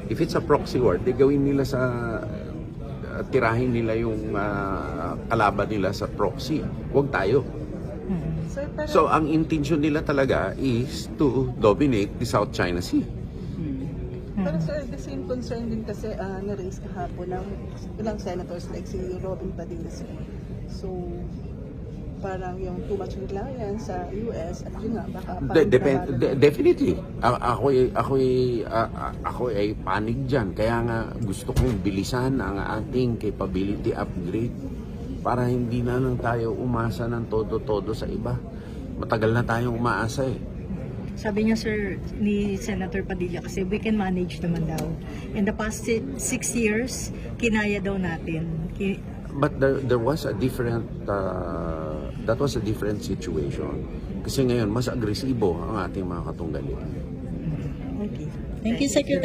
If it's a proxy war, di gawin nila sa tirahin nila yung kalaban nila sa proxy. Huwag tayo. Sir, pero, So, ang intention nila talaga is to dominate the South China Sea. pero sir, the same concern din kasi na-raise kahapon ng ilang senators like si Robin Padilla. So, parang yung too much reliance sa US at yun nga, baka Definitely. Ako ay panig dyan. Kaya nga gusto kong bilisan ang ating capability upgrade para hindi na lang tayo umasa ng todo-todo sa iba. Matagal na tayong umaasa eh. Sabi niya, sir, ni Senator Padilla, kasi we can manage naman daw. In the past 6 years, kinaya daw natin. But there was a different, that was a different situation. Kasi ngayon, mas agresibo ang ating mga katunggali. Okay. Thank you, Secretary.